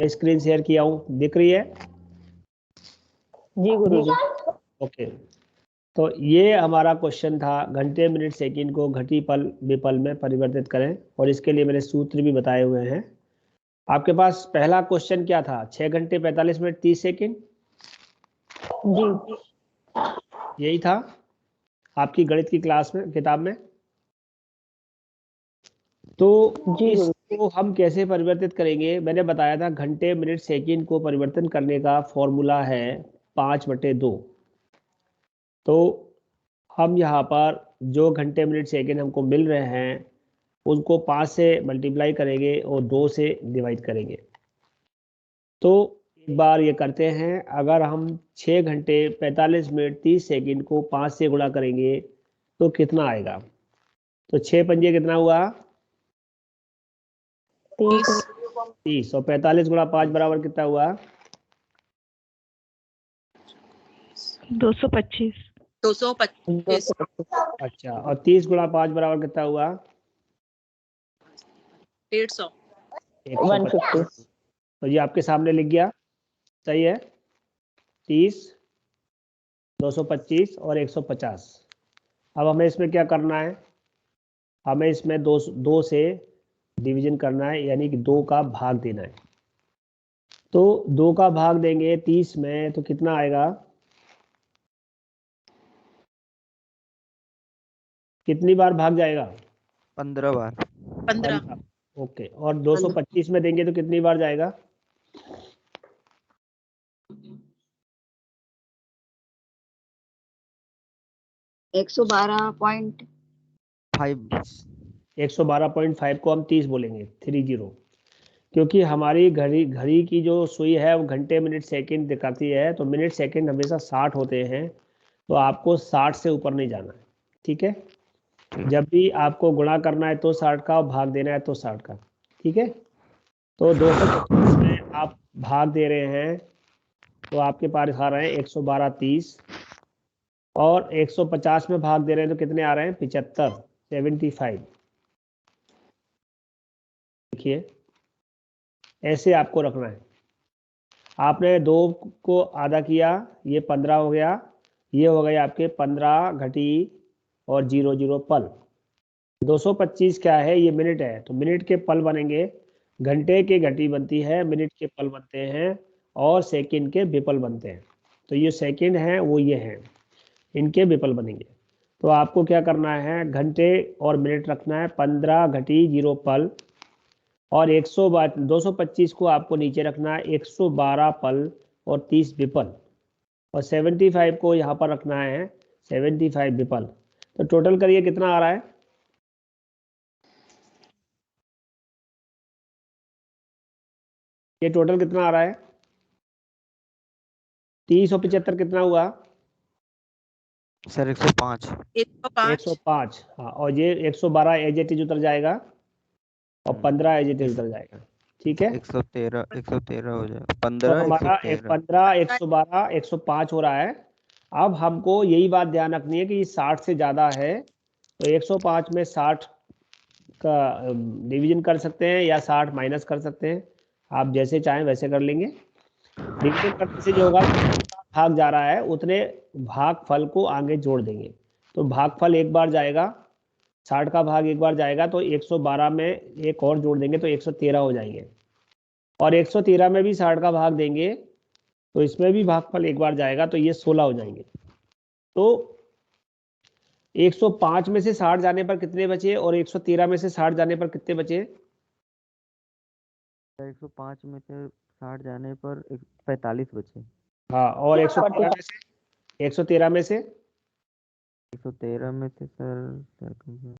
Screen share किया हूँ, दिख रही है? जी गुरुजी। ओके, तो ये हमारा क्वेश्चन था, घंटे मिनट सेकंड को घटी पल विपल में परिवर्तित करें, और इसके लिए मैंने सूत्र भी बताए हुए हैं। आपके पास पहला क्वेश्चन क्या था? 6 घंटे 45 मिनट 30 सेकंड, जी यही था आपकी गणित की क्लास में, किताब में। तो जी इसको हम कैसे परिवर्तित करेंगे? मैंने बताया था घंटे मिनट सेकंड को परिवर्तन करने का फॉर्मूला है 5/2। तो हम यहाँ पर जो घंटे मिनट सेकंड हमको मिल रहे हैं उनको 5 से मल्टीप्लाई करेंगे और 2 से डिवाइड करेंगे। तो एक बार ये करते हैं, अगर हम 6 घंटे 45 मिनट 30 सेकंड को 5 से गुणा करेंगे तो कितना आएगा? तो 6 पंजे कितना हुआ? 30। और 45 गुणा 5 बराबर कितना हुआ? 225। अच्छा, और 30 गुणा 5 बराबर कितना हुआ? 150। तो ये आपके सामने लिख गया, सही है। 30, 225 और 150। अब हमें इसमें क्या करना है? हमें इसमें 2 से डिवीजन करना है, यानी कि 2 का भाग देना है। तो 2 का भाग देंगे 30 में तो कितना आएगा? कितनी बार भाग जाएगा? 15 बार। 15। ओके, और 225 में देंगे तो कितनी बार जाएगा? 112.5। 112.5 को हम 30 बोलेंगे, 30, क्योंकि हमारी घड़ी की जो सुई है वो घंटे मिनट सेकंड दिखाती है, तो मिनट सेकंड हमेशा 60 होते हैं, तो आपको 60 से ऊपर नहीं जाना है, ठीक है। जब भी आपको गुणा करना है तो 60 का, और भाग देना है तो 60 का, ठीक है। तो 225 में आप भाग दे रहे हैं तो आपके पास आ रहे हैं 112 30, और 150 में भाग दे रहे हैं तो कितने आ रहे हैं? 75, 75। देखिए, ऐसे आपको रखना है। आपने 2 को आधा किया, ये 15 हो गया, ये हो गए आपके 15 घटी और 00 पल। 225 क्या है? ये मिनट है, तो मिनट के पल बनेंगे, घंटे के घटी बनती है, मिनट के पल बनते हैं, और सेकंड के विपल बनते हैं। तो ये सेकंड हैं, वो ये हैं, इनके विपल बनेंगे। तो आपको क्या करना है? घंटे और मिनट रखना है, 15 घटी 0 पल, और 225 को आपको नीचे रखना है, 112 पल और 30 विपल, और 75 को यहाँ पर रखना है, 75 विपल। तो टोटल करिए कितना आ रहा है? ये टोटल कितना आ रहा है? 30 और 75 कितना हुआ सर? 105। 105। हाँ, और ये 112 एज इट इज उतर जाएगा, और 15 एज इट इज उतर जाएगा, ठीक है। 113 हो जाएगा। तो 15 हमारा 113। 15 112 105 हो रहा है। अब हमको यही बात ध्यान रखनी है कि ये 60 से ज़्यादा है, तो 105 में 60 का डिवीजन कर सकते हैं या 60 माइनस कर सकते हैं, आप जैसे चाहें वैसे कर लेंगे। डिवीजन करने से जो होगा, भाग जा रहा है उतने भागफल को आगे जोड़ देंगे। तो भागफल एक बार जाएगा, 60 का भाग एक बार जाएगा, तो 112 में एक और जोड़ देंगे तो 113 हो जाएंगे, और 113 में भी 60 का भाग देंगे तो इसमें भी भागफल एक बार जाएगा, तो ये 16 हो जाएंगे। तो 105 में से 60 जाने पर कितने बचे, और 113 में से 60 जाने पर कितने बचे? 105 में से 60 जाने पर 45 बचे। हाँ, और 113 में से 113 में से 113 में से सर 73।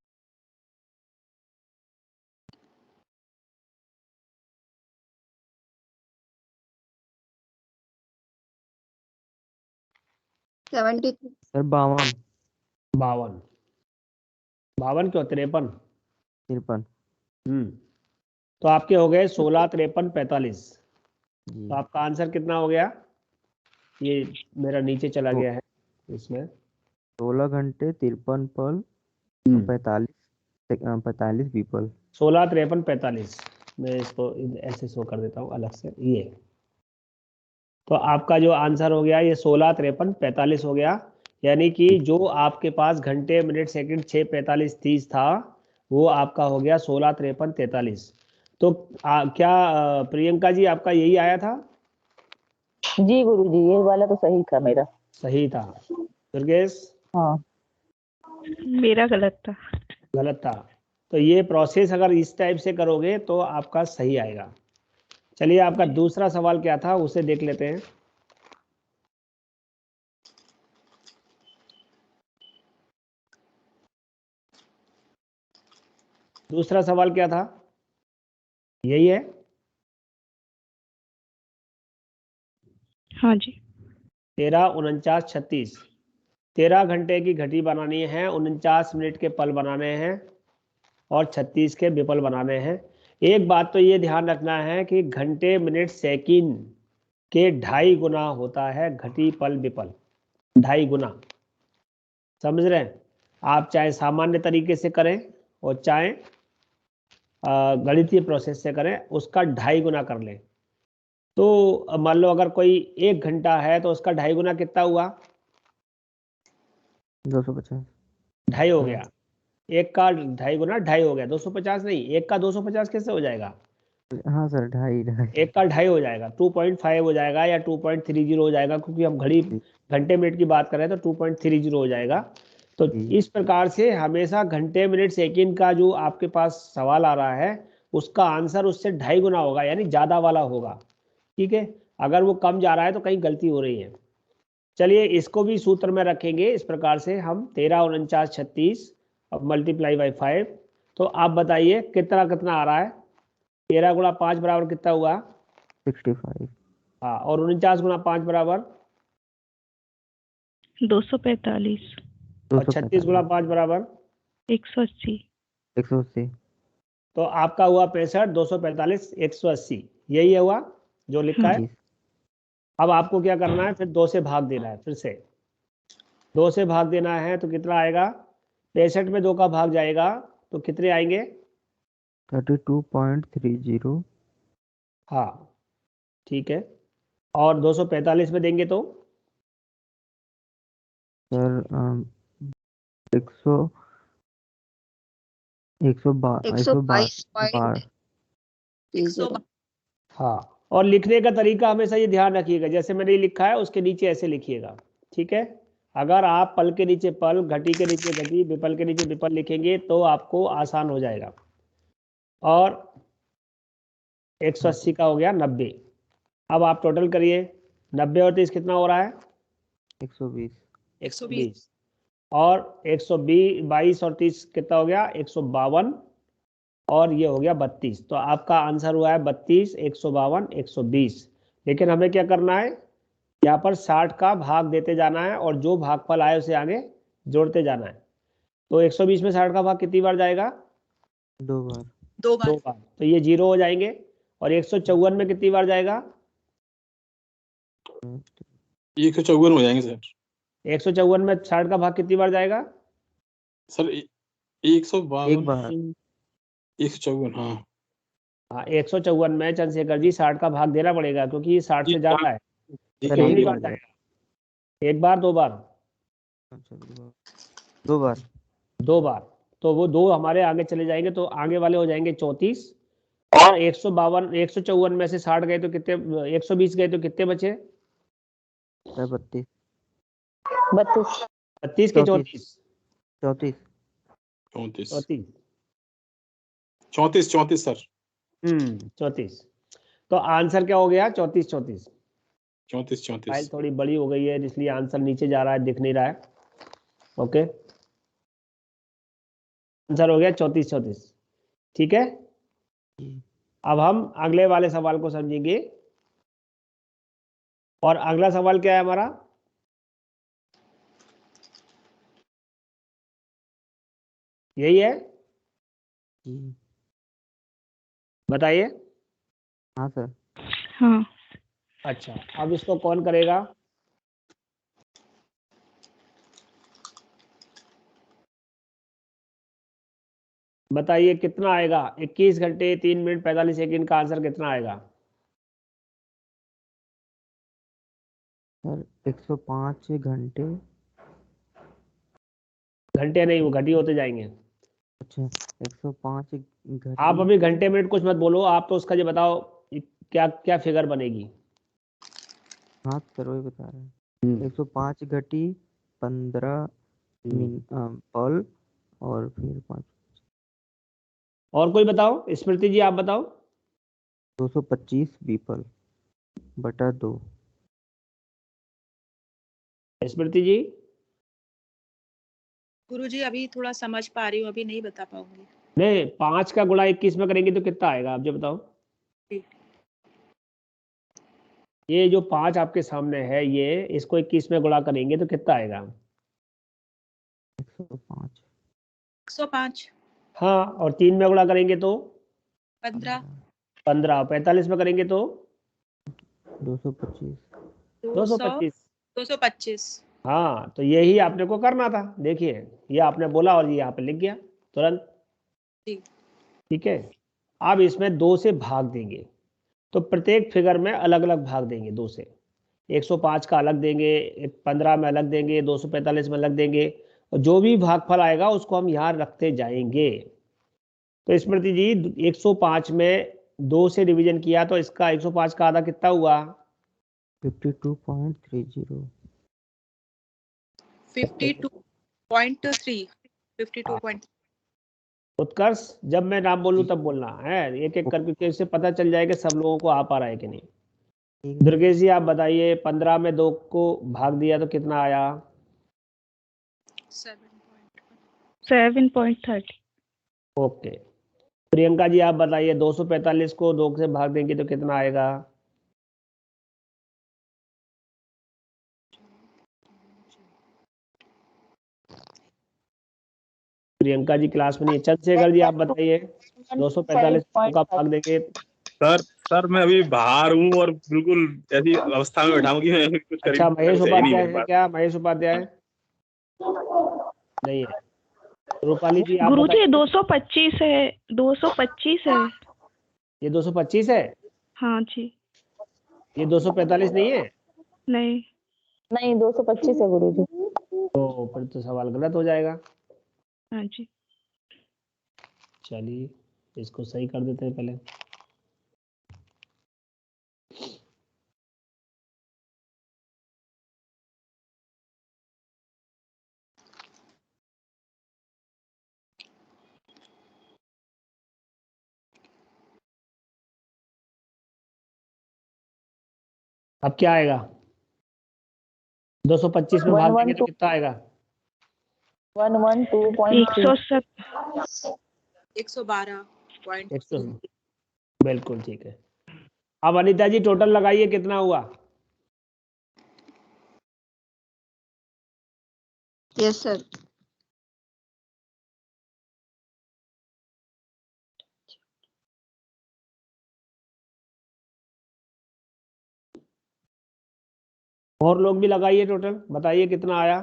सर 52। 52। 52 क्यों? 53। 53। तो आपके हो गए 16 53 45। जी। तो आपका आंसर कितना हो गया? ये मेरा नीचे चला गया है इसमें। 16 घंटे 53 पल 45 विपल। 16 53 45, मैं इसको ऐसे शो कर देता हूँ अलग से, ये। तो आपका जो आंसर हो गया ये 16, 53, 45 हो गया। यानी कि जो आपके पास घंटे, मिनट, सेकंड 6, 45, 30 था, वो आपका हो गया 16, 53, 43। तो क्या प्रियंका जी आपका यही आया था? जी गुरुजी, ये वाला तो सही था मेरा। सही था। दुर्गेश? हाँ। मेरा गलत था। गलत था। तो ये प्रोसेस अगर इस टाइप से करोगे तो आपका सही आएगा। चलिए, आपका दूसरा सवाल क्या था उसे देख लेते हैं। दूसरा सवाल क्या था? यही है? हाँ जी। 13, 49, 36। 13 घंटे की घटी बनानी है, 49 मिनट के पल बनाने हैं और 36 के विपल बनाने हैं। एक बात तो ये ध्यान रखना है कि घंटे, मिनट, सेकंड के 2.5 गुना होता है घटी, पल, विपल। 2.5 गुना। समझ रहे हैं? आप चाहे सामान्य तरीके से करें और चाहे गणितीय प्रोसेस से करें, उसका 2.5 गुना कर लें। तो मान लो अगर कोई 1 घंटा है तो उसका 2.5 गुना कितना हुआ? 250। 2.5 हो गया। एक का 2.5 गुना 2.5 हो गया, 250 नहीं। एक का 250 कैसे हो जाएगा? हाँ सर, 2.5 एक का 2.5 हो जाएगा, 2.5 हो जाएगा या 2.30 हो जाएगा, क्योंकि हम घड़ी घंटे मिनट की बात करें तो 2.30 हो जाएगा। तो इस प्रकार से हमेशा घंटे, मिनट, सेकंड का जो आपके पास सवाल आ रहा है उसका आंसर उससे 2.5 गुना होगा, यानी ज़्यादा वाला होगा। ठीक है? अगर वो कम जा रहा है तो कहीं गलती हो रही है। चलिए, इसको भी सूत्र में रखेंगे इस प्रकार से हम। 13, 49, 36 अब मल्टीप्लाई बाई 5। तो आप बताइए कितना कितना आ रहा है? 13 गुणा 5 बराबर कितना हुआ? 65। हाँ, और 49 गुणा 5 बराबर? 245। और 36 गुणा 5 बराबर? 180। 180। तो आपका हुआ 65, 245, 180। यही हुआ जो लिखा है। जी। अब आपको क्या करना है, फिर 2 से भाग देना है। फिर से 2 से भाग देना है तो कितना आएगा? 65 में 2 का भाग जाएगा तो कितने आएंगे? 32.30। हाँ, ठीक है। और 245 में देंगे तो? सर 100 122.112। हाँ, और लिखने का तरीका हमेशा ये ध्यान रखिएगा, जैसे मैंने ये लिखा है उसके नीचे ऐसे लिखिएगा। ठीक है? अगर आप पल के नीचे पल, घटी के नीचे घटी, विपल के नीचे विपल लिखेंगे तो आपको आसान हो जाएगा। और 180 का हो गया 90। अब आप टोटल करिए, 90 और 30 कितना हो रहा है? 120। 120। और 120, 22 और 30 कितना हो गया? 152। और ये हो गया 32। तो आपका आंसर हुआ है 32, 152, 120। लेकिन हमें क्या करना है, यहाँ पर 60 का भाग देते जाना है और जो भागफल आए उसे आगे जोड़ते जाना है। तो 120 में 60 का भाग कितनी बार जाएगा? 2 बार। 2 2 बार। तो ये 0 हो जाएंगे। और 154 में कितनी बार जाएगा? 154 हो जाएंगे सर। 154 में 60 का भाग कितनी बार जाएगा? सर 152, एक बार। 154। हाँ हाँ, 154 में चंद्रशेखर जी 60 का भाग देना पड़ेगा, क्योंकि ये 60 से ज्यादा है। ठीक सर है, एक कितनी ठीक बार बार। जाएगा? एक बार, 2 बार? अच्छा, 2 बार। 2 बार। तो वो 2 हमारे आगे चले जाएंगे तो आगे वाले हो जाएंगे 34। और 152, 154 में से 60 गए तो कितने, 120 गए तो कितने बचे? सर 32। 32। 32 के 34? 34। 34 34। 34 34 सर। 34। तो आंसर क्या हो गया? 34, 34। 34 फाइल 34। थोड़ी बड़ी हो गई है इसलिए आंसर नीचे जा रहा है, दिख नहीं रहा है। ओके, आंसर हो गया 34, 34। ठीक है? अब हम अगले वाले सवाल को समझेंगे। और अगला सवाल क्या है हमारा? यही है? बताइए। हाँ सर। हाँ। अच्छा, अब इसको कौन करेगा? बताइए कितना आएगा? 21 घंटे 3 मिनट 45 सेकंड का आंसर कितना आएगा? सर 105 घंटे। घंटे नहीं, वो घटी होते जाएंगे। अच्छा 105 आप घटी। अभी घंटे मिनट कुछ मत बोलो, आप तो उसका ये बताओ क्या क्या फिगर बनेगी। हाँ सर वही बता रहे हैं। 105 घटी 15 पल और फिर 5 और कोई बताओ? स्मृति जी आप बताओ। 225 बीपल बटा 2। स्मृति जी। गुरुजी अभी थोड़ा समझ पा रही हूँ, अभी नहीं बता पाऊंगी। नहीं, 5 का गुणा 21 में करेंगे तो कितना आएगा आप जो बताओ। ठीक। ये जो 5 आपके सामने है, ये इसको 21 में गुणा करेंगे तो कितना आएगा? 105 105 हाँ, और 3 में गुणा करेंगे तो 15 15, 45 में करेंगे तो 225 225। 225। हाँ, तो यही आपने को करना था। देखिए, ये आपने बोला और ये यहाँ पे लिख गया तुरंत। ठीक। ठीक है, अब इसमें 2 से भाग देंगे, तो प्रत्येक फिगर में अलग अलग भाग देंगे 2 से। 105 का अलग देंगे, 15 में अलग देंगे, 245 में अलग देंगे, और जो भी भागफल आएगा उसको हम यहाँ रखते जाएंगे। तो स्मृति जी 105 में 2 से डिवीजन किया तो इसका 105 का आधा कितना हुआ? 52.30। 52.3 52. उत्कर्ष, जब मैं नाम बोलूं तब बोलना है, एक एक करके, क्योंकि इससे पता चल जाएगा सब लोगों को आ पा रहा है कि नहीं। दुर्गेश जी आप बताइए, 15 में 2 को भाग दिया तो कितना आया? 7.30। ओके। प्रियंका जी आप बताइए, 245 को 2 से भाग देंगे तो कितना आएगा? प्रियंका जी क्लास में नहीं है। चंद्रशेखर जी आप बताइए, 245 को का भाग देंगे। सर मैं अभी बाहर हूँ और बिल्कुल ऐसी अवस्था में बैठा हूँ कि मैं कुछ अच्छा, महेश सही नहीं उपाध्याय कर है पा क्या? महेश उपाध्याय नहीं है। रूपाली जी आप गुरुजी बताइए। 225 है, 225 है। ये 225 है, हाँ जी। ये 245 नहीं है। नहीं। नहीं 225 है गुरुजी। तो फिर तो सवाल गलत हो जाएगा। हाँ जी। चलिए इसको सही कर देते हैं पहले। अब क्या आएगा? 225 में भाग देंगे तो कितना आएगा? 112.3। 112.3। बिल्कुल ठीक है। अब अनीता जी टोटल लगाइए, कितना हुआ? Yes sir. और लोग भी लगाइए, टोटल बताइए कितना आया?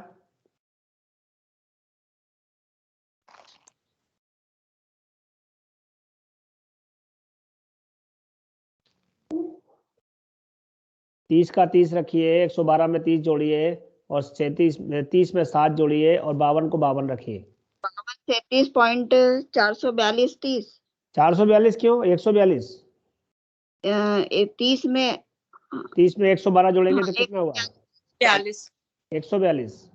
तीस का 30 रखिए, 112 में 30 जोड़िए, और 30 में 7 जोड़िए, और 52 को 52 रखिए। 33.442 30। 442 क्यों? 142। 30 में 30 में 112 जोड़ेंगे तो कितना हुआ? 42। 142।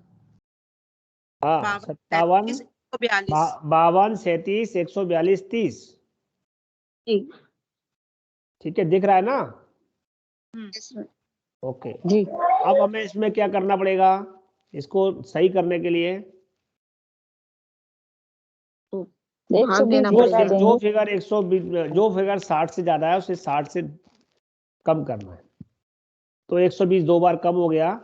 हाँ, 57 142। 52 37 142 30। ठीक। ठीक है, दिख रहा है ना? Yes sir. ओके जी। अब हमें इसमें क्या करना पड़ेगा इसको सही करने के लिए? तो एक भाग सौ देना बीस पड़ेगा। बता जो देंगे। फिगर 120, जो फिगर 60 से ज्यादा है उसे 60 से कम करना है। तो 120 2 बार कम हो गया,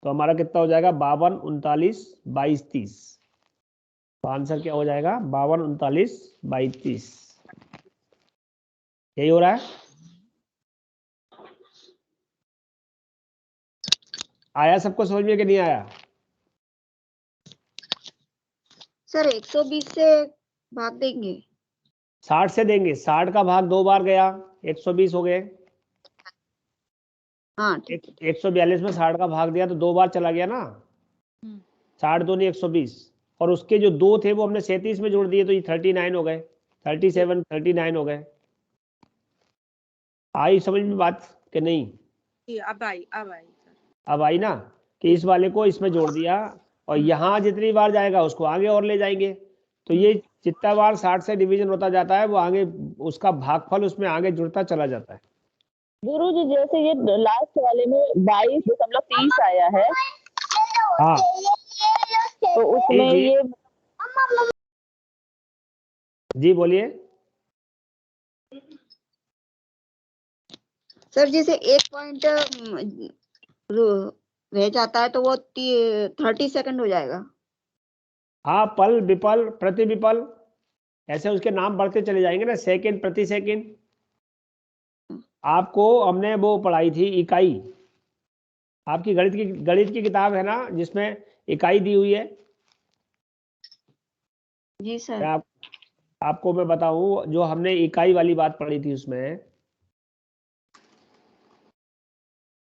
तो हमारा कितना हो जाएगा? 52 39 22 30। तो आंसर क्या हो जाएगा? 52 39 22 30। यही हो रहा है। आया सबको समझ में कि नहीं आया? सर 120 से भाग देंगे। 60 से देंगे, 60 का भाग 2 बार गया 120 हो गए। हाँ ठीक है। 142 में 60 का भाग दिया तो 2 बार चला गया ना। 60 दूनी 120, और उसके जो 2 थे वो हमने 37 में जोड़ दिए तो ये 39 हो गए, 37 39 हो गए। आई समझ में बात कि नहीं? जी, अब आई सर। अब आई ना, कि इस वाले को इसमें जोड़ दिया और यहाँ जितनी बार जाएगा उसको आगे और ले जाएंगे, तो ये जितना बार 60 से डिवीजन होता जाता है वो आगे उसका भागफल उसमें आगे जुड़ता चला जाता है। गुरु जी जैसे ये लास्ट वाले में 22.30 आया है, हाँ तो उसमें जी। ये जी बोलिए। सर जैसे एक पॉइंट रह जाता है तो वो 30 सेकंड हो जाएगा। हाँ, पल विपल प्रति विपल ऐसे उसके नाम बढ़ते चले जाएंगे ना, सेकंड प्रति सेकंड। आपको हमने वो पढ़ाई थी इकाई, आपकी गणित की किताब है ना जिसमें इकाई दी हुई है। जी सर। आपको मैं बताऊं, जो हमने इकाई वाली बात पढ़ी थी उसमें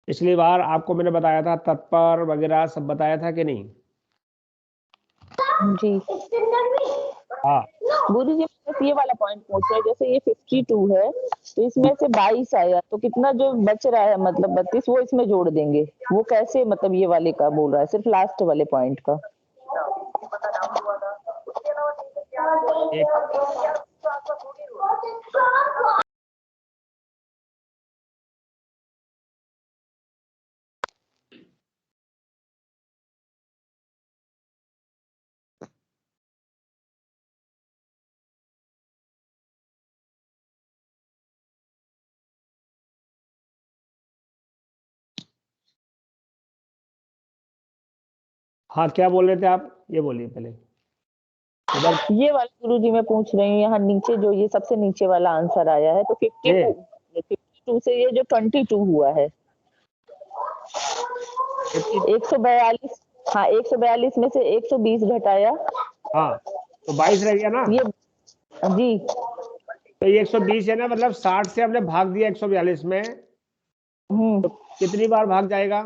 पिछली बार आपको मैंने बताया था, तत्पर वगैरह सब बताया था कि नहीं? जी हाँ गुरु जी बस ये वाला पॉइंट पूछ रहे हैं, जैसे ये 52 है तो इसमें से 22 आया तो कितना जो बच रहा है मतलब 32 वो इसमें जोड़ देंगे, वो कैसे मतलब ये वाले का बोल रहा है, सिर्फ लास्ट वाले पॉइंट का। एक हाँ क्या बोल रहे थे आप, ये बोलिए पहले। ये वाला गुरु जी मैं पूछ रही हूँ, यहाँ नीचे जो ये सबसे नीचे वाला आंसर आया है तो 52 से ये जो 22 हुआ है 142, हाँ 142 में से 120 घटाया, हाँ तो 22 रह गया ना। ये जी तो ये 120 है ना, मतलब 60 से हमने भाग दिया 142 में, तो कितनी बार भाग जाएगा?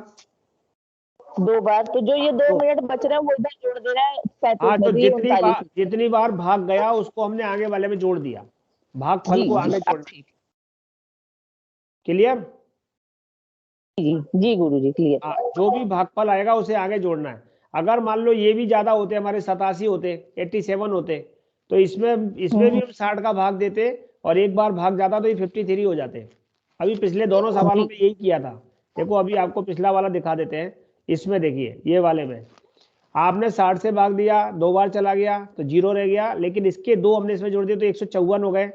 2 बार। तो जो ये 2 मिनट बच रहे हैं वो इधर जोड़ दे रहा है 35 हाँ, में, तो तो ये 39 जितनी बार भाग गया उसको हमने आगे वाले में जोड़ दिया, भागफल को आगे जोड़। क्लियर? जी गुरु जी क्लियर। हाँ, जो भी भागफल आएगा उसे आगे जोड़ना है। अगर मान लो ये भी ज्यादा होते, हमारे 87 होते, 87 होते, तो इसमें भी हम 60 का भाग देते और एक बार भाग जाता तो ये 53 हो जाते। अभी पिछले दोनों सवालों में यही किया था। देखो अभी आपको पिछला वाला दिखा देते हैं। इसमें देखिए ये वाले में आपने 60 से भाग दिया, 2 बार चला गया तो 0 रह गया, लेकिन इसके 2 हमने इसमें जोड़ दिए तो 154 हो गए,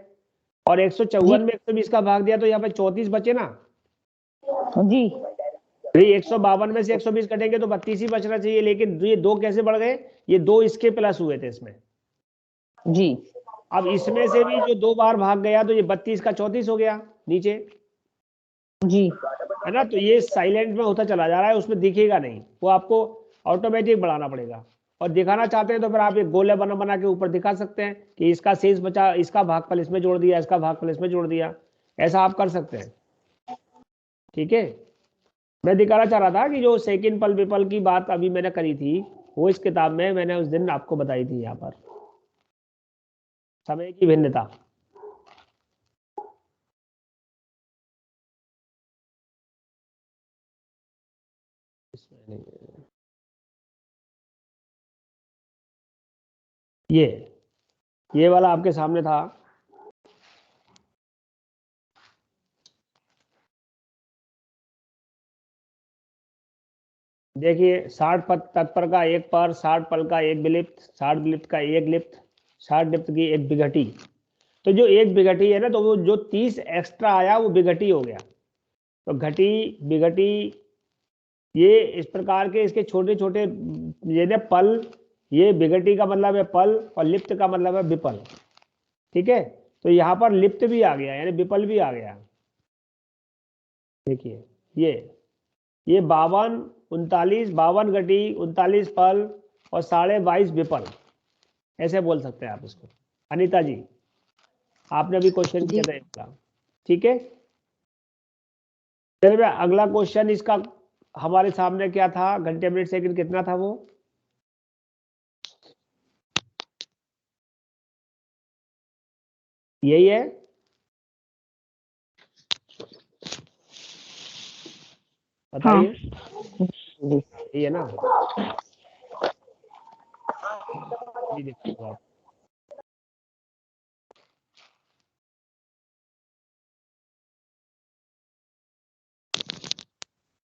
और 154 में 120 का भाग दिया तो यहाँ पे 34 बचे ना जी। भाई। 152 में से 120 कटेंगे तो 32 ही बचना चाहिए, लेकिन ये 2 कैसे बढ़ गए? ये 2 इसके प्लस हुए थे इसमें जी। अब इसमें से भी जो 2 बार भाग गया तो ये 32 का 34 हो गया नीचे, जी है ना। तो ये साइलेंट में होता चला जा रहा है, उसमें दिखेगा नहीं, वो आपको ऑटोमेटिक बढ़ाना पड़ेगा। और दिखाना चाहते हैं तो फिर आप एक गोले बना बना के ऊपर दिखा सकते हैं कि इसका शेष बचा, इसका भागफल इसमें जोड़ दिया, इसका भागफल इसमें जोड़ दिया, ऐसा आप कर सकते हैं। ठीक है, मैं दिखाना चाह रहा था कि जो सेकंड पल विपल की बात अभी मैंने करी थी वो इस किताब में मैंने उस दिन आपको बताई थी। यहाँ पर समय की भिन्नता, ये वाला आपके सामने था। देखिए 60 तत्पर का एक पर, 60 पल का एक विलिप्त, 60 विलिप्त का एक लिप्त, 60 लिप्त की एक विघटी। तो जो एक विघटी है ना, तो वो जो 30 एक्स्ट्रा आया वो विघटी हो गया। तो घटी विघटी ये इस प्रकार के इसके छोटे छोटे ये ना पल, ये विघटी का मतलब है पल और लिप्त का मतलब है विपल। ठीक है, तो यहाँ पर लिप्त भी आ गया यानी विपल भी आ गया। देखिए ये 52 39 52 घटी 39 पल और 22.5 विपल, ऐसे बोल सकते हैं आप इसको। अनीता जी, आपने अभी क्वेश्चन किया था एक वाला, ठीक है। चलिए अगला क्वेश्चन इसका हमारे सामने क्या था, घंटे मिनट सेकंड कितना था वो, यही है, बताइए। यही है ना, ये देखो आप,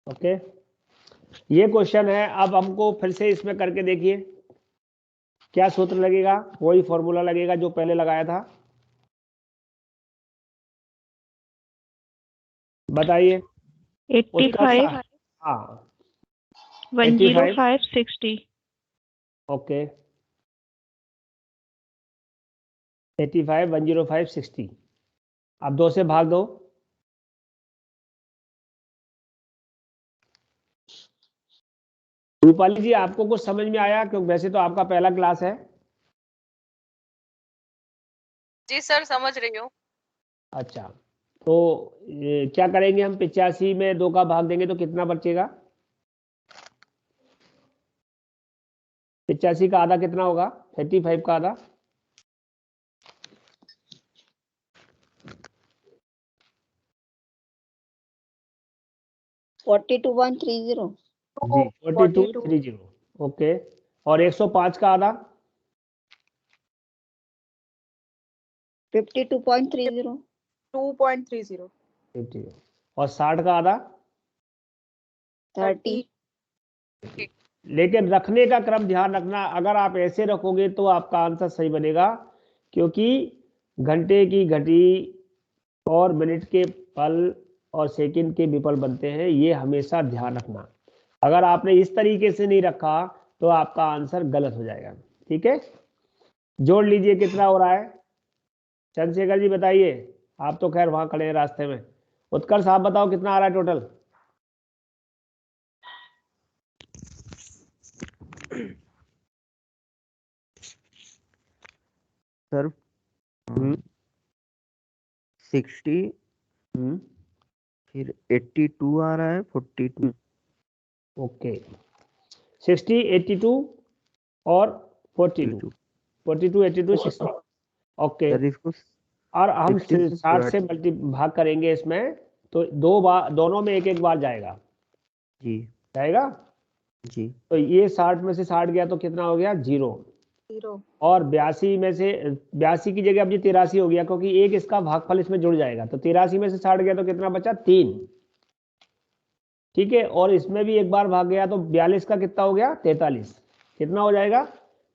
ओके। ये क्वेश्चन है, अब हमको फिर से इसमें करके देखिए क्या सूत्र लगेगा, वही फॉर्मूला लगेगा जो पहले लगाया था, बताइए। 85 हाँ 105 60। ओके 85 105 60, अब 2 से भाग दो, रूपाली जी आपको कुछ समझ में आया, क्योंकि वैसे तो आपका पहला क्लास है। जी सर समझ रही हूँ। अच्छा, तो क्या करेंगे हम, 85 में 2 का भाग देंगे तो कितना बचेगा, 85 का आधा कितना होगा, 35 का आधा, जी 4230, ओके। और 105 का आधा 2.30 50, और 60 का आधा 30। लेकिन रखने का क्रम ध्यान रखना, अगर आप ऐसे रखोगे तो आपका आंसर सही बनेगा, क्योंकि घंटे की घटी और मिनट के पल और सेकंड के विपल बनते हैं, ये हमेशा ध्यान रखना। अगर आपने इस तरीके से नहीं रखा तो आपका आंसर गलत हो जाएगा, ठीक है। जोड़ लीजिए कितना हो रहा है, चंद्रशेखर जी बताइए, आप तो खैर वहां खड़े हैं रास्ते में। उत्कर्ष आप बताओ कितना आ रहा है टोटल, सर 60, फिर 82 आ रहा है, 42। ओके 60 82 और 42 42 82 60, ओके। सर इसको और हम 60 से 60 से मल्टी भाग करेंगे इसमें, तो 2 बार दोनों में एक बार जाएगा, जी जाएगा। जी तो ये 60 में से 60 गया तो कितना हो गया, 0। और 82 में से 82 की जगह अब ये 83 हो गया, क्योंकि एक इसका भागफल इसमें जुड़ जाएगा, तो 83 में से 60 गया तो कितना बचा, 3, ठीक है। और इसमें भी एक बार भाग गया तो 42 का कितना हो गया, 43, कितना हो जाएगा,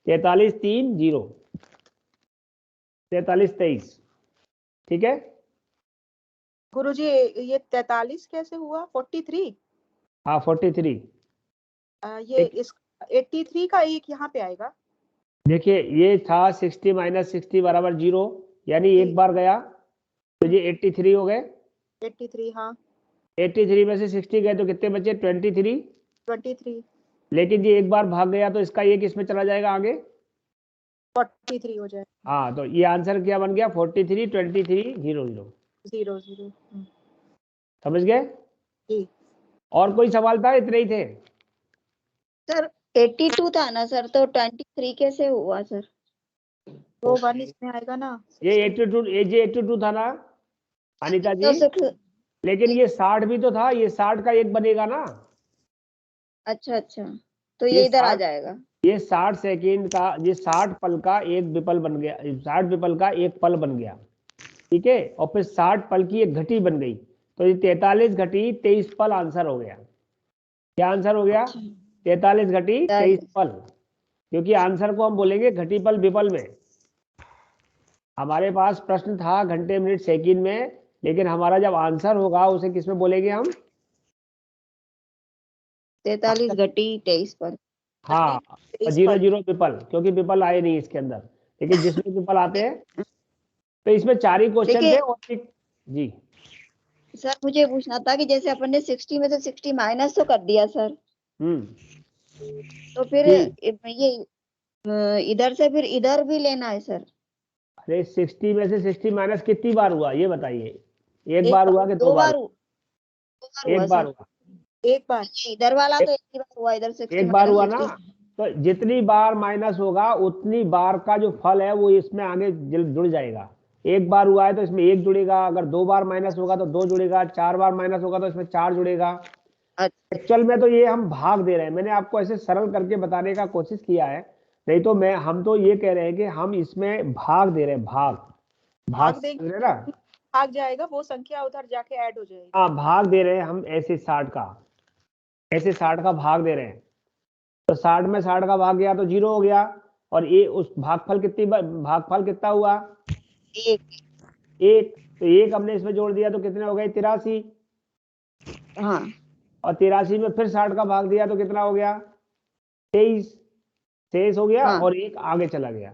43 3 0, 43 23, ठीक है। गुरुजी ये 43 कैसे हुआ, 43? हाँ 43, ये इस 83 का एक यहाँ पे आएगा। देखिए ये था 60 माइनस 60 बराबर 0, यानी एक बार गया तो ये 83 हो गए, 83 हाँ 83 में से 60 गए तो कितने बचे, 23। लेकिन ये एक बार भाग गया तो इसका एक इसमें चला जाएगा आगे, 43 हो जाए। हाँ तो ये आंसर क्या बन गया, 43 23 0 0, 0 समझ गए। जी और कोई सवाल था, इतने ही थे सर 82 था ना सर, तो 23 कैसे हुआ सर? वो 1 इसमें आएगा ना। ये 82 था ना अनीता जी, तो six- लेकिन ये 60 भी तो था, ये 60 का एक बनेगा ना, अच्छा तो ये इधर आ 60 जाएगा। ये 60 सेकंड का, ये 60 पल का एक विपल बन गया, 60 विपल का एक पल बन गया, ठीक है। और फिर 60 पल की एक घटी बन गई, तो ये 43 घटी 23 पल आंसर हो गया। क्या आंसर हो गया, 43 घटी 23 पल, क्योंकि आंसर को हम बोलेंगे घटी पल विपल में। हमारे पास प्रश्न था घंटे मिनट सेकंड में, लेकिन हमारा जब आंसर होगा उसे किस में बोलेंगे हम, 43 घटी 23 पर। हाँ 0 0 विपल, क्योंकि विपल आए नहीं इसके अंदर, लेकिन जिसमें विपल आते हैं। तो इसमें 4 ही क्वेश्चन थे और जी सर मुझे पूछना था कि जैसे अपन ने 60 में से 60 माइनस तो कर दिया सर, तो फिर ये इधर से फिर इधर भी लेना है सर। अरे 60 में से 60 माइनस कितनी बार हुआ ये बताइए? एक बार हुआ कि दो बार? एक बार हुआ। एक बार। इधर वाला तो एक ही बार हुआ, इधर 60 एक बार हुआ minus ना, 60। तो जितनी बार माइनस होगा उतनी बार का जो फल है वो इसमें आगे जुड़ जाएगा। एक बार हुआ है तो इसमें एक जुड़ेगा, अगर 2 बार माइनस होगा तो 2 जुड़ेगा, 4 बार माइनस होगा तो इसमें 4 जुड़ेगा। एक्चुअल में तो ये हम भाग दे रहे हैं, मैंने आपको ऐसे सरल करके बताने का कोशिश किया है, नहीं तो हम तो ये कह रहे हैं कि हम इसमें भाग दे रहे हैं, भाग देंगे ना, भाग जाएगा, वो संख्या उधर जाके ऐड हो जाएगी। हाँ भाग दे रहे हैं हम, ऐसे 60 का भाग दे रहे हैं। तो 60 में 60 का भाग गया तो 0 हो गया, और ये उस भागफल कितना हुआ? एक। तो एक हमने इसमें जोड़ दिया तो कितने हो गए? 83। हाँ। और 83 में फिर 60 का भाग दिया तो कितना हो गया? 23 हो गया। हाँ। और एक आगे चला गया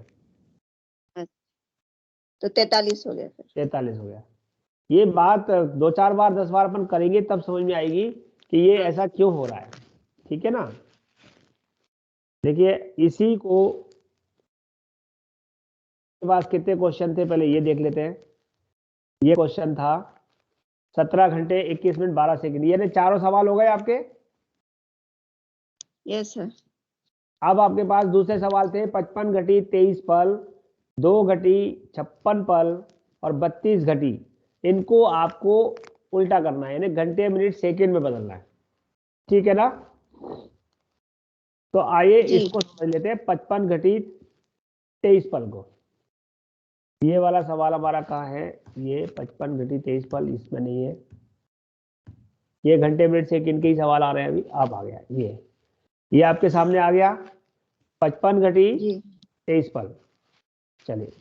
तो 43 हो गया, फिर 43 हो गया। ये बात 2-4 बार 10 बार अपन करेंगे तब समझ में आएगी कि ये ऐसा क्यों हो रहा है। ठीक है ना? देखिए इसी को के पास कितने क्वेश्चन थे पहले ये देख लेते हैं। ये क्वेश्चन था 17 घंटे 21 मिनट 12 सेकंड, ये चारों सवाल हो गए आपके। Yes sir. अब आपके पास दूसरे सवाल थे 55 घटी 23 पल, 2 घटी 56 पल और 32 घटी। इनको आपको उल्टा करना है, यानी घंटे मिनट सेकंड में बदलना है। ठीक है ना? तो आइए इसको समझ लेते हैं 55 घटी 23 पल को। ये वाला सवाल हमारा कहाँ है? ये 55 घटी 23 पल इसमें नहीं है, ये घंटे मिनट सेकंड के ही सवाल आ रहे हैं। अभी अब आ गया ये आपके सामने आ गया 55 घटी 23 पल। चलिए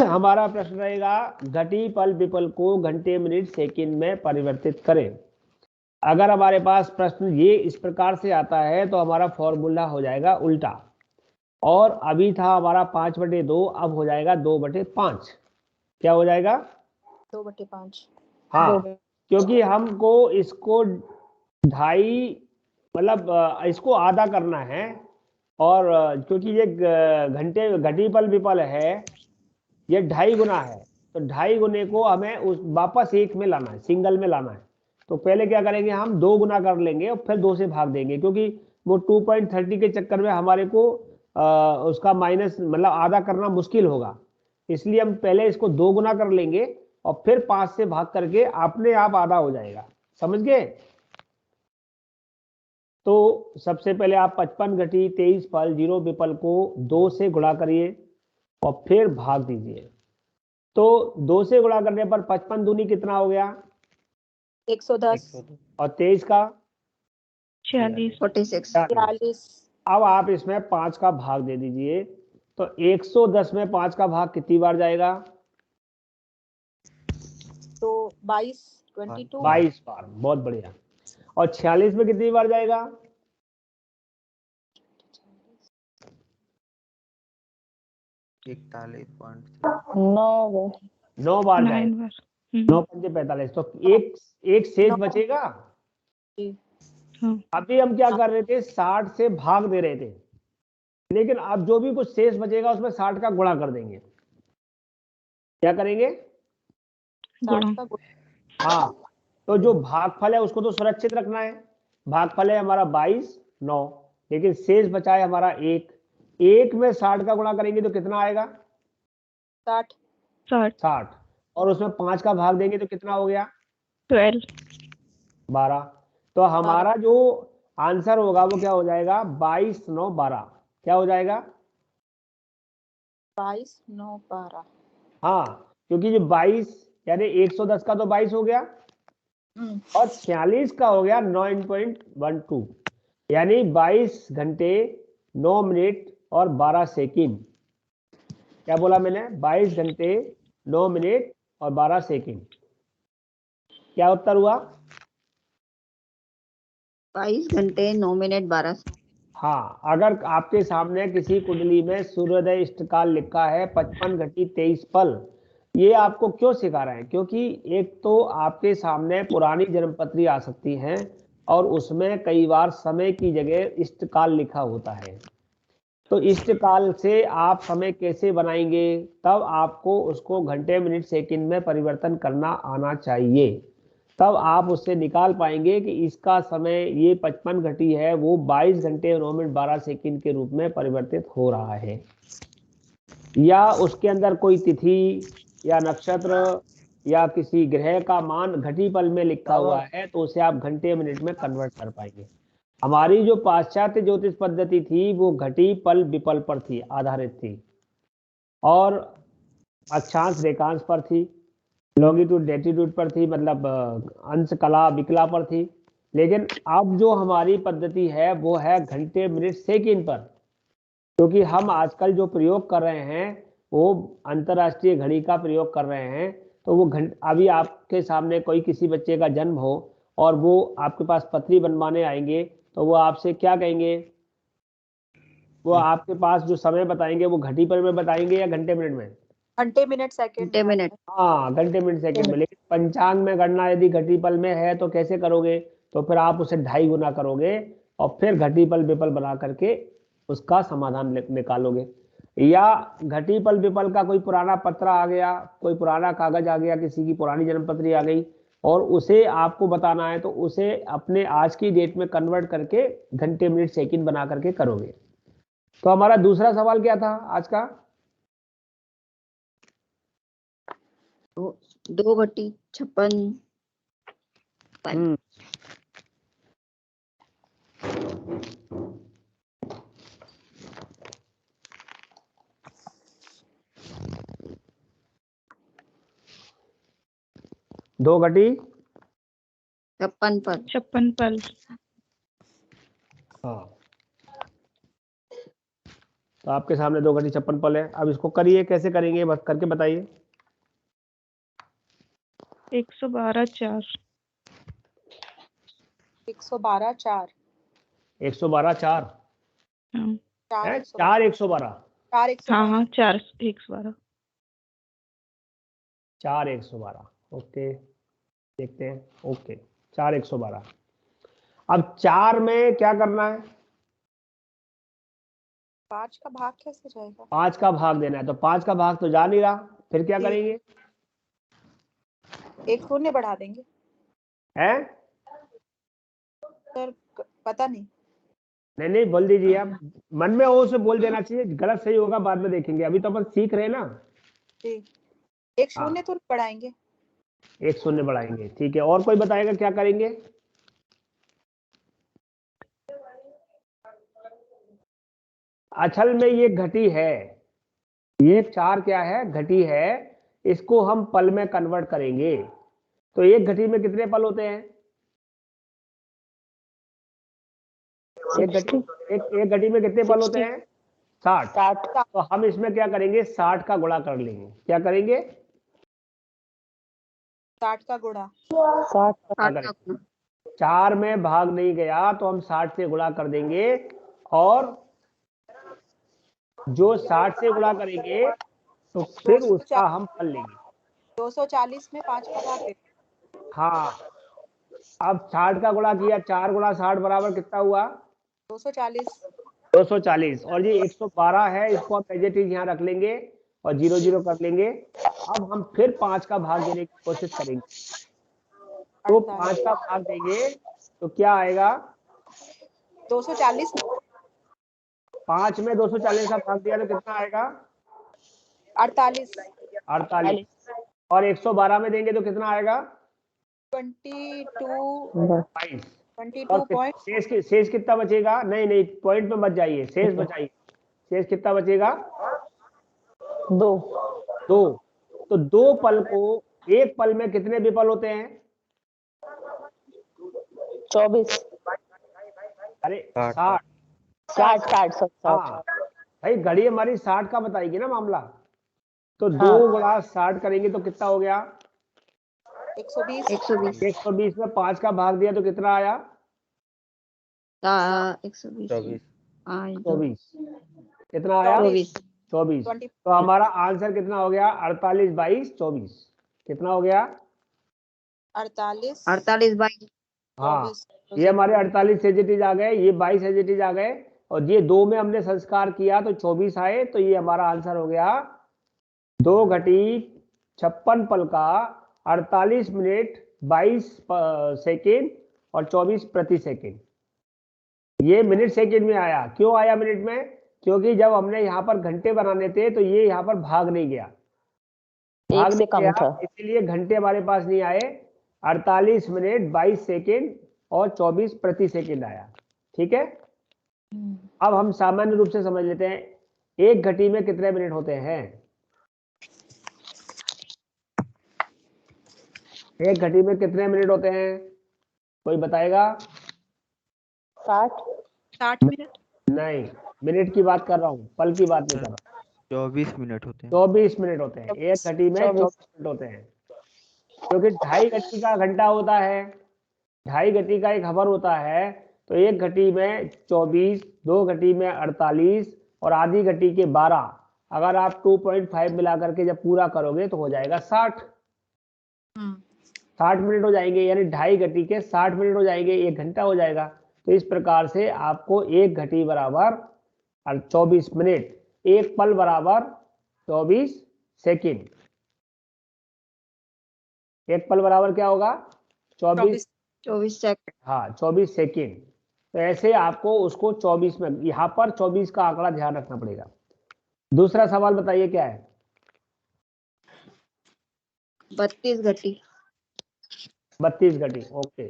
हमारा प्रश्न रहेगा घटी पल विपल को घंटे मिनट सेकंड में परिवर्तित करें। अगर हमारे पास प्रश्न ये इस प्रकार से आता है तो हमारा फॉर्मूला हो जाएगा उल्टा, और अभी था हमारा 5/2, अब हो जाएगा 2/5। क्या हो जाएगा? 2/5। हाँ, क्योंकि हमको इसको 2.5 मतलब इसको आधा करना है, और क्योंकि ये घटी पल विपल है, ये 2.5 गुना है, तो 2.5 गुने को हमें उस वापस एक में लाना है, सिंगल में लाना है। तो पहले क्या करेंगे, हम 2 गुना कर लेंगे और फिर 2 से भाग देंगे, क्योंकि वो 2.30 के चक्कर में हमारे को उसका माइनस मतलब आधा करना मुश्किल होगा, इसलिए हम पहले इसको 2 गुना कर लेंगे और फिर 5 से भाग करके अपने आप आधा हो जाएगा। समझ गए? तो सबसे पहले आप 55 घटी 23 पल 0 विपल को 2 से गुणा करिए और फिर भाग दीजिए। तो 2 से गुणा करने पर 55 दूनी कितना हो गया? 110। और 23 का 46। अब आप इसमें 5 का भाग दे दीजिए, तो 110 में 5 का भाग कितनी बार जाएगा? तो 22 22 बार। बहुत बढ़िया। और 46 में कितनी बार जाएगा? 9 बार जाएगा। 9 पंजे 45, तो एक शेष बचेगा। अभी हम क्या कर रहे थे, 60 से भाग दे रहे थे, लेकिन अब जो भी कुछ शेष बचेगा उसमें 60 का गुणा कर देंगे। क्या करेंगे? 60 का गुणा। हाँ, तो जो भागफल है उसको तो सुरक्षित रखना है। भागफल है हमारा 22, 9, लेकिन शेष बचा है हमारा 1 में 60 का गुणा करेंगे तो कितना आएगा? 60। और उसमें 5 का भाग देंगे तो कितना हो गया? 12। तो हमारा जो आंसर होगा वो क्या हो जाएगा? 22, 9, 12। क्या हो जाएगा? 22, 9, 12। हाँ, क्योंकि जो 22 यानी 110 का तो 22 हो गया और 46 का हो गया 9.12, यानी 22 घंटे 9 मिनट और 12 सेकंड। क्या बोला मैंने? 22 घंटे 9 मिनट और 12 सेकंड। क्या उत्तर हुआ? 22 घंटे 9 मिनट 12 सेकंड। हाँ, अगर आपके सामने किसी कुंडली में सूर्योदय इष्टकाल लिखा है 55 घटी 23 पल, ये आपको क्यों सिखा रहे हैं? क्योंकि एक तो आपके सामने पुरानी जन्मपत्री आ सकती है और उसमें कई बार समय की जगह इष्टकाल लिखा होता है, तो इष्टकाल से आप समय कैसे बनाएंगे, तब आपको उसको घंटे मिनट सेकंड में परिवर्तन करना आना चाहिए, तब आप उससे निकाल पाएंगे कि इसका समय ये 55 घटी है वो 22 घंटे 9 मिनट 12 सेकंड के रूप में परिवर्तित हो रहा है, या उसके अंदर कोई तिथि या नक्षत्र या किसी ग्रह का मान घटीपल में लिखा हुआ है तो उसे आप घंटे मिनट में कन्वर्ट कर पाएंगे। हमारी जो पाश्चात्य ज्योतिष पद्धति थी वो घटी पल विपल पर थी आधारित थी, और अक्षांश रेखांश पर थी, लॉन्गिट्यूड लैटिट्यूड पर थी, मतलब अंश कला विकला पर थी। लेकिन अब जो हमारी पद्धति है वो है घंटे मिनट सेकंड पर, क्योंकि हम आजकल जो प्रयोग कर रहे हैं वो अंतरराष्ट्रीय घड़ी का प्रयोग कर रहे हैं। तो वो अभी आपके सामने कोई किसी बच्चे का जन्म हो और वो आपके पास पत्री बनवाने आएंगे तो वो आपसे क्या कहेंगे, वो आपके पास जो समय बताएंगे वो घटी पर में बताएंगे या घंटे मिनट में? घंटे मिनट सेकंड। घंटे मिनट। हाँ, घंटे मिनट सेकंड में। लेकिन पंचांग में गणना यदि घटी पल में है तो कैसे करोगे, तो फिर आप उसे 2.5 गुना करोगे और फिर घटी पल विपल बना करके उसका समाधान निकालोगे। या घटी पल विपल का कोई पुराना पत्र आ गया, कोई पुराना कागज आ गया, किसी की पुरानी जन्मपत्री आ गई और उसे आपको बताना है तो उसे अपने आज की डेट में कन्वर्ट करके घंटे मिनट सेकंड बना करके करोगे। तो हमारा दूसरा सवाल क्या था आज का? 2 घटी 56 पल। दो घटी 56 पल। 56 पल। हाँ, तो आपके सामने 2 घटी 56 पल है। अब इसको करिए, कैसे करेंगे बस करके बताइए। 112 4। 112 4। 112 4 हाँ है, 4 112 4 हाँ हाँ 4 112। 4 112 ओके, देखते हैं। ओके, 4 112। अब 4 में क्या करना है? 5 का भाग कैसे जाएगा? 5 का भाग देना है, तो 5 का भाग तो जा नहीं रहा, फिर क्या करेंगे? एक शून्य बढ़ा देंगे। हैं? सर पता नहीं। नहीं नहीं, बोल दीजिए आप, मन में हो उसे बोल देना चाहिए, गलत सही होगा बाद में देखेंगे, अभी तो अपन सीख रहे हैं ना। जी, एक शून्य तो बढ़ाएंगे। एक शून्य बढ़ाएंगे, ठीक है। और कोई बताएगा क्या करेंगे? असल में ये घटी है, ये 4 क्या है? घटी है। इसको हम पल में कन्वर्ट करेंगे। तो एक घटी में कितने पल होते हैं? एक घटी में कितने पल होते हैं? 60। तो हम इसमें क्या करेंगे? 60 का गुणा कर लेंगे। क्या करेंगे? 60 का गुणा। 4 में भाग नहीं गया तो हम 60 से गुणा कर देंगे, और जो 60 से गुणा करेंगे तो फिर उसका हम पल लेंगे। 240 में 5 का भाग देंगे। हाँ, अब 60 का गुणा किया, 4 गुणा 60 बराबर कितना हुआ? 240। 240। और ये 112 है, इसको हम एज इट इज यहाँ रख लेंगे और 0 0 कर लेंगे। अब हम फिर 5 का भाग देने की कोशिश करेंगे, तो 5 का भाग देंगे तो क्या आएगा? 240। 5 में 240 का भाग दिया तो कितना आएगा? 48। 48। और 112 में देंगे तो कितना आएगा? 22। और शेष कितना बचेगा? नहीं नहीं, पॉइंट में मत जाइए, शेष बचाइए। शेष कितना बचेगा? 2। तो 2 पल को, एक पल में कितने विपल होते हैं? 24। अरे 60। 60 हाँ भाई, घड़ी हमारी 60 का बताएगी ना मामला। तो 2 गुणा 60 करेंगे तो कितना हो गया? 120। 120 में 5 का भाग दिया तो कितना आया? 120। 24। कितना आया? 24। तो हमारा आंसर कितना हो गया? 48 22 24। कितना हो गया? 48 22। हाँ, ये हमारे 48 एजिटीज आ गए, ये 22 एजिटीज आ गए। और ये 2 में हमने संस्कार किया तो 24 आए, तो ये हमारा आंसर हो गया 2 घटी 56 पल का 48 मिनट 22 सेकेंड और 24 प्रति सेकेंड। ये मिनट सेकेंड में आया। क्यों आया मिनट में? क्योंकि जब हमने यहाँ पर घंटे बनाने थे तो ये यहाँ पर भाग नहीं गया, एक से कम था, इसलिए घंटे हमारे पास नहीं आए। 48 मिनट 22 सेकेंड और 24 प्रति सेकेंड आया। ठीक है, अब हम सामान्य रूप से समझ लेते हैं, एक घटी में कितने मिनट होते हैं? एक घटी में कितने मिनट होते हैं, कोई बताएगा? 60 मिनट। नहीं, मिनट की बात कर रहा हूँ, पल की बात नहीं कर रहा। 24 मिनट होते हैं। 24 मिनट होते हैं, एक घटी में 24 मिनट होते हैं, क्योंकि 2.5 घटी का घंटा होता है, 2.5 घटी का एक हवर होता है, तो एक घटी में 24, 2 घटी में 48 और आधी घटी के 12। अगर आप 2.5 मिला करके जब पूरा करोगे तो हो जाएगा 60। 60 मिनट हो जाएंगे, यानी 2.5 घटी के 60 मिनट हो जाएंगे, 1 घंटा हो जाएगा। तो इस प्रकार से आपको एक घटी बराबर 24 मिनट, एक पल बराबर 24 सेकंड। एक पल बराबर क्या होगा? 24 सेकंड। हाँ, 24 सेकंड। तो ऐसे आपको उसको 24 में, यहाँ पर 24 का आंकड़ा ध्यान रखना पड़ेगा। दूसरा सवाल बताइए क्या है? 32 घटी। 32 घटी, ओके।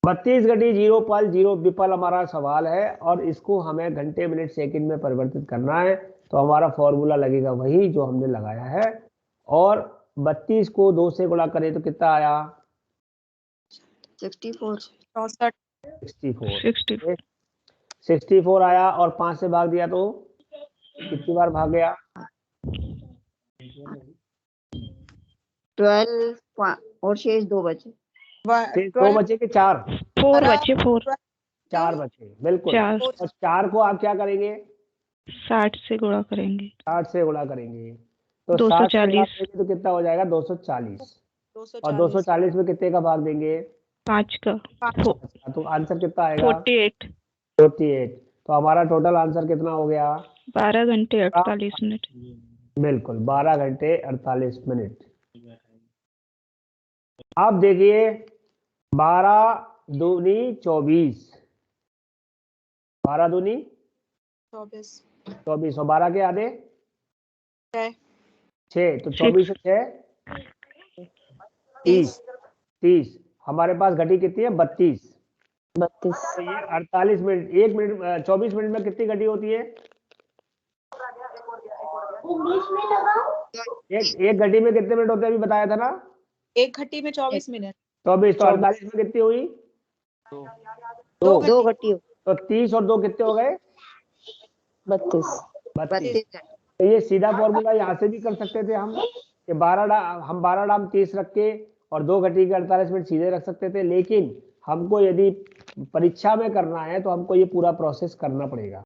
32 घटी 0 पल 0 विपल हमारा सवाल है, और इसको हमें घंटे मिनट सेकंड में परिवर्तित करना है। तो हमारा फॉर्मूला लगेगा वही जो हमने लगाया है, और 32 को 2 से गुणा करें तो कितना आया? 64। 64 आया, और 5 से भाग दिया तो कितनी बार भाग गया? 12 और शेष 2 बचे। 2 बचे कि 4? 4 बचे, 4 बचे, बिल्कुल। 4 और 4 को आप क्या करेंगे? 60 से गुणा करेंगे, 60 से गुणा करेंगे, तो 60 से 240। गुणा करेंगे तो कितना हो जाएगा? 240। और 240 में कितने का भाग देंगे? 5 का, तो आंसर कितना आएगा? 48। 48। तो हमारा टोटल आंसर कितना हो गया? 12 घंटे 48 मिनट। बिल्कुल, 12 घंटे 48 मिनट। अब देखिए, 12 दूनी 24, 12 दूनी 24, और 12 के आधे 6, तो 24 से 6 30। हमारे पास घटी कितनी है? 32। तो ये 48 मिनट, 1 मिनट 24 मिनट में कितनी घटी होती है? एक घटी में कितने मिनट होते हैं, अभी बताया था ना? एक घटी में 24 मिनट। 24, तो 48 में कितनी हुई? 2 घटी। तो 30 और 2 कितने हो गए? 32। तो ये सीधा फॉर्मूला यहाँ से भी कर सकते थे हम, कि 12 डाम 30 रख के और 2 घटी के 48 मिनट सीधे रख सकते थे, लेकिन हमको यदि परीक्षा में करना है तो हमको ये पूरा प्रोसेस करना पड़ेगा।